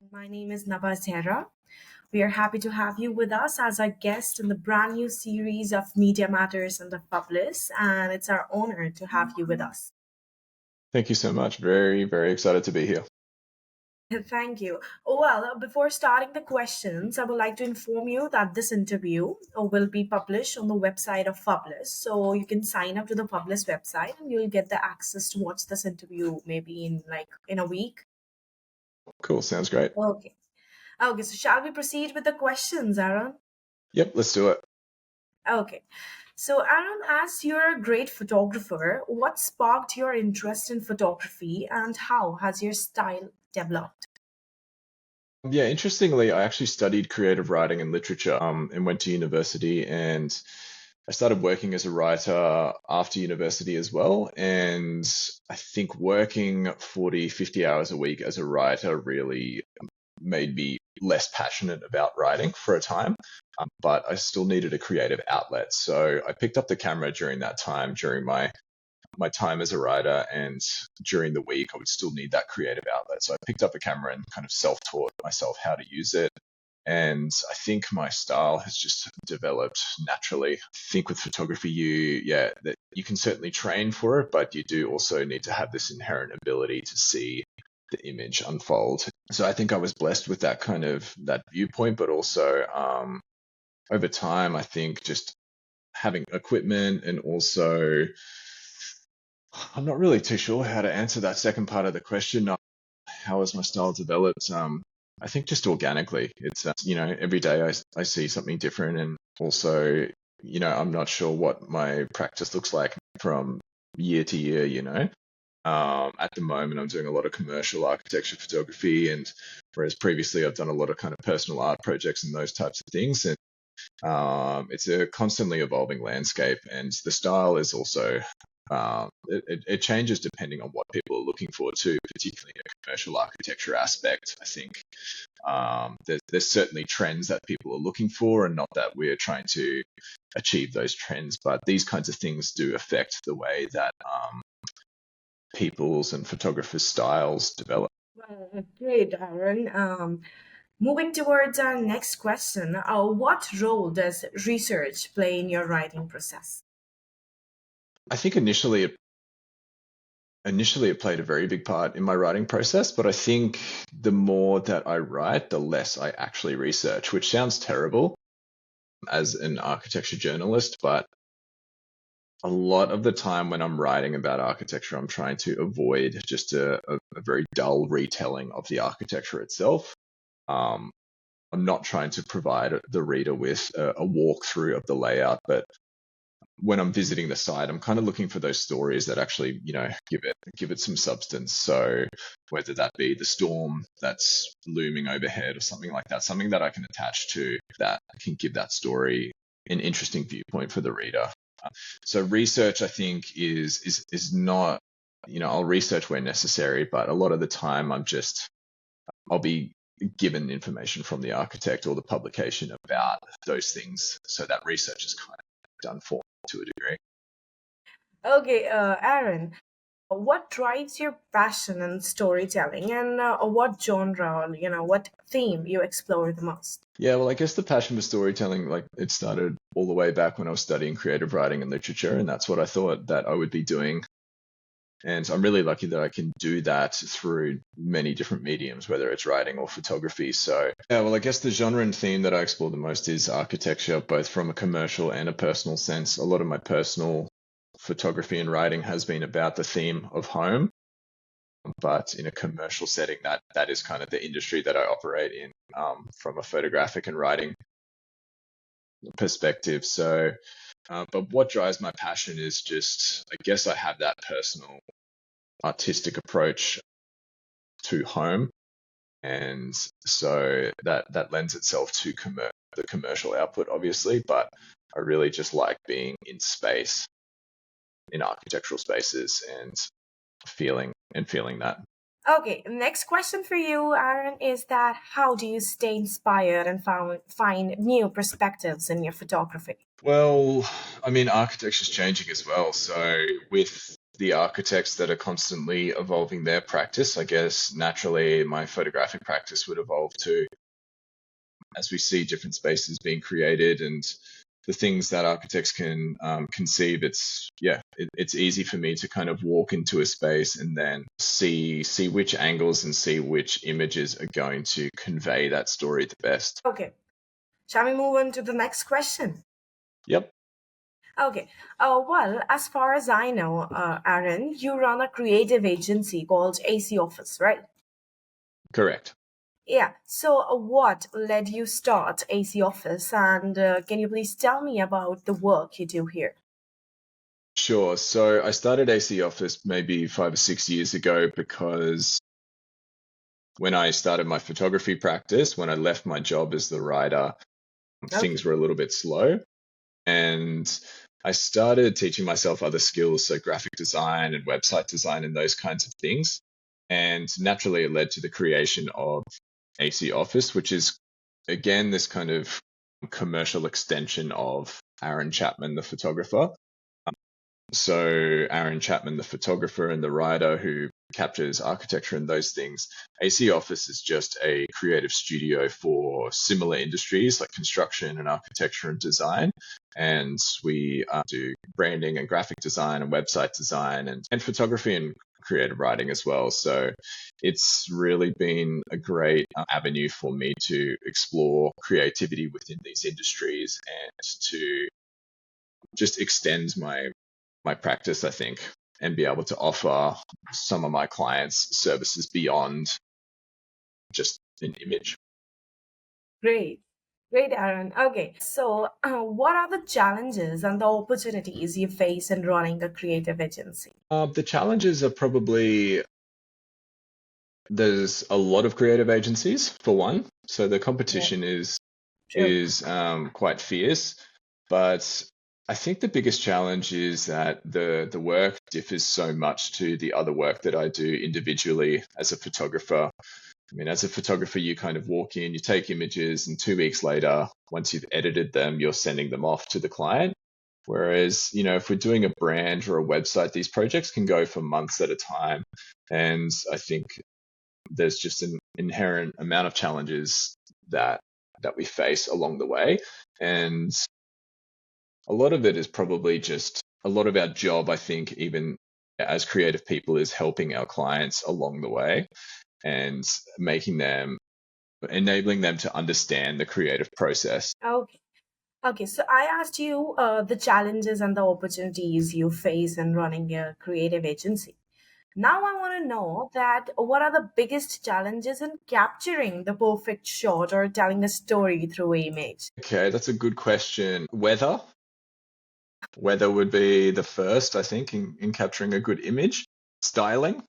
My name is Navazera. We are happy to have you with us as our guest in the brand new series of Media Matters and the Fublis, and it's our honor to have you with us. Thank you so much. Very, very excited to be here. Thank you. Well, before starting the questions, I would like to inform you that this interview will be published on the website of Fublis. So you can sign up to the Fublis website and you'll get the access to watch this interview maybe in a week. Cool. Sounds great. Okay. Okay, so shall we proceed with the questions, Aaron? Yep, let's do it. Okay. So, Aaron, as you're a great photographer, what sparked your interest in photography and how has your style developed? Yeah, interestingly, I actually studied creative writing and literature and went to university, and I started working as a writer after university as well. And I think working 40, 50 hours a week as a writer really made me less passionate about writing for a time, but I still needed a creative outlet. So I picked up the camera during that time, during my time as a writer, and during the week I would still need that creative outlet. So I picked up a camera and kind of self-taught myself how to use it. And I think my style has just developed naturally. I think with photography, that you can certainly train for it, but you do also need to have this inherent ability to see the image unfold. So I think I was blessed with that kind of that viewpoint, but also over time, I think just having equipment and also I'm not really too sure how to answer that second part of the question. How has my style developed? I think just organically. It's, every day I see something different. And also, I'm not sure what my practice looks like from year to year. At the moment, I'm doing a lot of commercial architecture photography, and whereas previously I've done a lot of kind of personal art projects and those types of things. And it's a constantly evolving landscape, and the style is also it changes depending on what people are looking for too, particularly in a commercial architecture aspect. I think there's certainly trends that people are looking for, and not that we're trying to achieve those trends, but these kinds of things do affect the way that people's and photographers' styles develop. Well, great, Aaron. Moving towards our next question, what role does research play in your writing process? I think initially it played a very big part in my writing process, but I think the more that I write, the less I actually research, which sounds terrible as an architecture journalist, but a lot of the time when I'm writing about architecture, I'm trying to avoid just a very dull retelling of the architecture itself. Um, I'm not trying to provide the reader with a walkthrough of the layout, but when I'm visiting the site, I'm kind of looking for those stories that actually, give it some substance. So whether that be the storm that's looming overhead or something like that, something that I can attach to that can give that story an interesting viewpoint for the reader. So research, I think, is not, I'll research where necessary, but a lot of the time I'll be given information from the architect or the publication about those things. So that research is kind of done for me to a degree. Okay, Aaron, what drives your passion in storytelling and what genre, or, what theme you explore the most? Yeah, well, I guess the passion for storytelling, like it started all the way back when I was studying creative writing and literature, and that's what I thought that I would be doing. And I'm really lucky that I can do that through many different mediums, whether it's writing or photography. So, yeah, well, I guess the genre and theme that I explore the most is architecture, both from a commercial and a personal sense. A lot of my personal photography and writing has been about the theme of home, but in a commercial setting, that is kind of the industry that I operate in, from a photographic and writing perspective. So, but what drives my passion is just, I guess I have that personal artistic approach to home, and so that lends itself to the commercial output, obviously. But I really just like being in space, in architectural spaces, and feeling that. Okay, next question for you, Aaron, is that how do you stay inspired and find new perspectives in your photography? Well, I mean, architecture's changing as well. So with the architects that are constantly evolving their practice, I guess naturally my photographic practice would evolve too as we see different spaces being created and the things that architects can conceive. It's easy for me to kind of walk into a space and then see which angles and see which images are going to convey that story the best. Okay. Shall we move on to the next question? Yep, Okay. Well, as far as I know, Aaron, you run a creative agency called AC Office, right? correct. Yeah. So, what led you start AC Office, and can you please tell me about the work you do here? Sure. So I started AC Office maybe 5 or 6 years ago because when I started my photography practice, when I left my job as the writer, things Okay. were a little bit slow. And I started teaching myself other skills, so graphic design and website design and those kinds of things. And naturally, it led to the creation of AC Office, which is, again, this kind of commercial extension of Aaron Chapman, the photographer. So Aaron Chapman, the photographer and the writer who captures architecture and those things, AC Office is just a creative studio for similar industries like construction and architecture and design. And we do branding and graphic design and website design and photography and creative writing as well. So it's really been a great avenue for me to explore creativity within these industries and to just extend my practice, I think, and be able to offer some of my clients services beyond just an image. Great. Great, Aaron. Okay. So, what are the challenges and the opportunities you face in running a creative agency? The challenges are probably there's a lot of creative agencies for one, so the Yeah, competition is true. is quite fierce. But I think the biggest challenge is that the work differs so much to the other work that I do individually as a photographer. I mean, as a photographer, you kind of walk in, you take images, and 2 weeks later, once you've edited them, you're sending them off to the client. Whereas, if we're doing a brand or a website, these projects can go for months at a time. And I think there's just an inherent amount of challenges that we face along the way. And a lot of it is probably just a lot of our job, I think, even as creative people, is helping our clients along the way and enabling them to understand the creative process. Okay. Okay, so I asked you the challenges and the opportunities you face in running a creative agency. Now I want to know that what are the biggest challenges in capturing the perfect shot or telling a story through image? Okay, that's a good question. Weather would be the first, I think, in capturing a good image. Styling.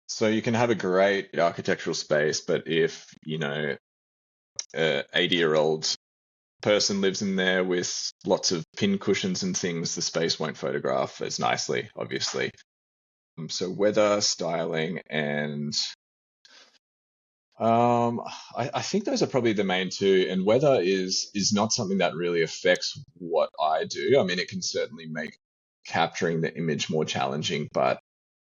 So you can have a great architectural space, but if, a 80-year-old person lives in there with lots of pin cushions and things, the space won't photograph as nicely, obviously. So weather, styling, and I think those are probably the main two. And weather is not something that really affects what I do. I mean, it can certainly make capturing the image more challenging, but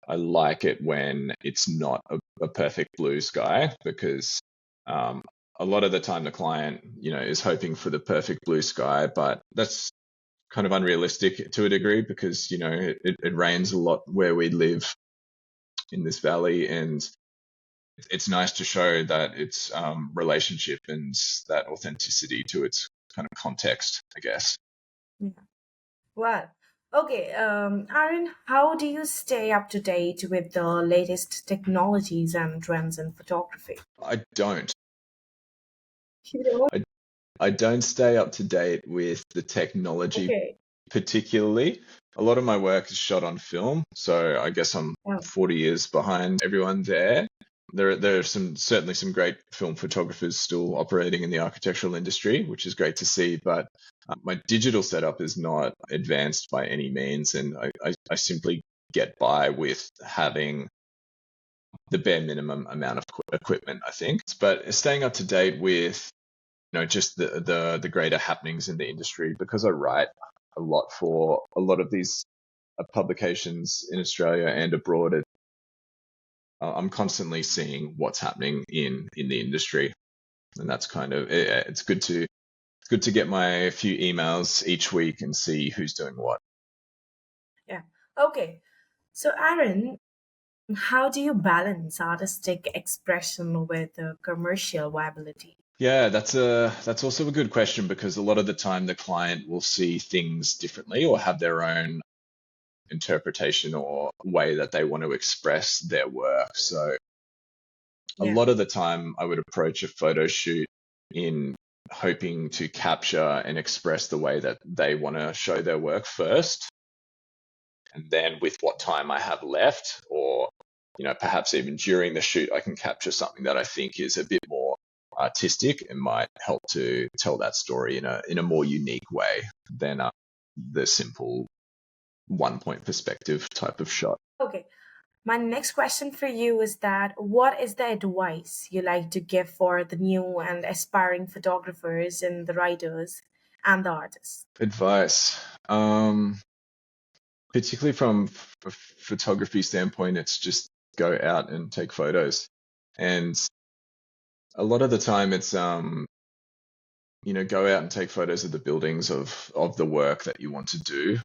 I like it when it's not a perfect blue sky because um, a lot of the time the client, is hoping for the perfect blue sky, but that's kind of unrealistic to a degree because, it rains a lot where we live in this valley, and it's nice to show that it's relationship and that authenticity to its kind of context, I guess. Yeah. Well, okay, Aaron, how do you stay up to date with the latest technologies and trends in photography? I don't. You know? I, I don't stay up to date with the technology Okay. particularly. A lot of my work is shot on film, so I guess I'm Yeah. 40 years behind everyone there. There are certainly some great film photographers still operating in the architectural industry, which is great to see. But my digital setup is not advanced by any means, and I simply get by with having the bare minimum amount of equipment, I think. But staying up to date with just the greater happenings in the industry because I write a lot for a lot of these publications in Australia and abroad, I'm constantly seeing what's happening in the industry, and that's kind of it's good to get my few emails each week and see who's doing what. Yeah. Okay. So, Aaron, how do you balance artistic expression with commercial viability? Yeah, that's also a good question because a lot of the time the client will see things differently or have their own interpretation or way that they want to express their work. So a Yeah. lot of the time I would approach a photo shoot in hoping to capture and express the way that they want to show their work first. And then with what time I have left, or perhaps even during the shoot, I can capture something that I think is a bit more artistic and might help to tell that story in a more unique way than the simple 1 point perspective type of shot. Okay. My next question for you is that what is the advice you like to give for the new and aspiring photographers and the writers and the artists? Advice. Particularly from a photography standpoint, it's just go out and take photos. And a lot of the time it's go out and take photos of the buildings of the work that you want to do.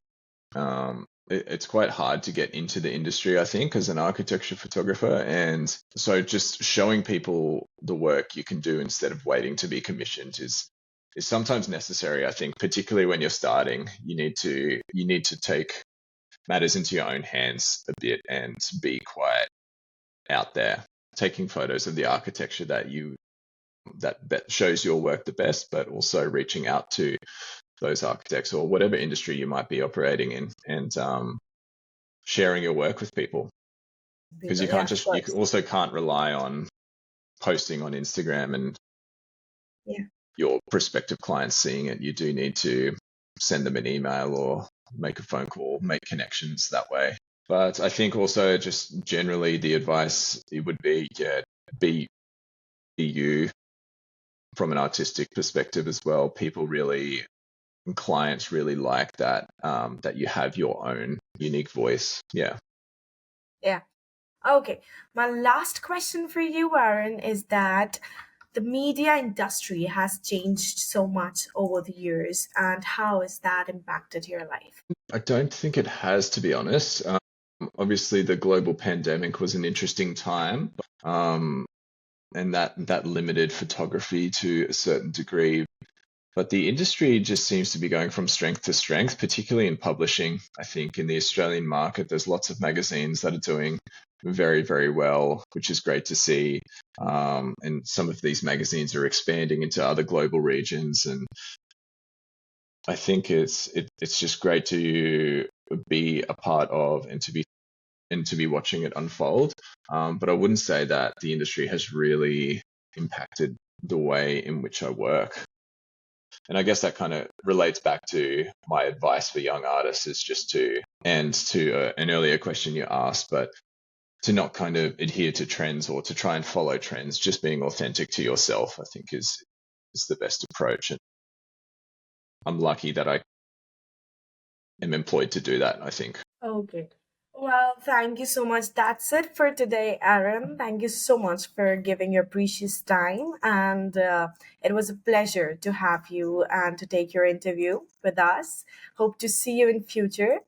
It's quite hard to get into the industry, I think, as an architecture photographer. And so just showing people the work you can do instead of waiting to be commissioned is sometimes necessary, I think, particularly when you're starting. You need to take matters into your own hands a bit and be quite out there, taking photos of the architecture that shows your work the best, but also reaching out to those architects or whatever industry you might be operating in, and sharing your work with people, because People, yeah, of you course. also can't rely on posting on Instagram and Yeah. your prospective clients seeing it. You do need to send them an email or make a phone call, make connections that way. But I think also just generally the advice it would be, be you from an artistic perspective as well. Clients really like that, that you have your own unique voice. Yeah. Yeah. Okay. My last question for you, Aaron, is that the media industry has changed so much over the years, and how has that impacted your life? I don't think it has, to be honest. Obviously, the global pandemic was an interesting time, and that limited photography to a certain degree. But the industry just seems to be going from strength to strength, particularly in publishing. I think in the Australian market, there's lots of magazines that are doing very, very well, which is great to see. And some of these magazines are expanding into other global regions, and I think it's just great to be a part of and to be watching it unfold. But I wouldn't say that the industry has really impacted the way in which I work. And I guess that kind of relates back to my advice for young artists is just to an earlier question you asked, but to not kind of adhere to trends or to try and follow trends. Just being authentic to yourself, I think, is the best approach. And I'm lucky that I am employed to do that, I think. Okay. Well, thank you so much. That's it for today, Aaron. Thank you so much for giving your precious time. And it was a pleasure to have you and to take your interview with us. Hope to see you in future.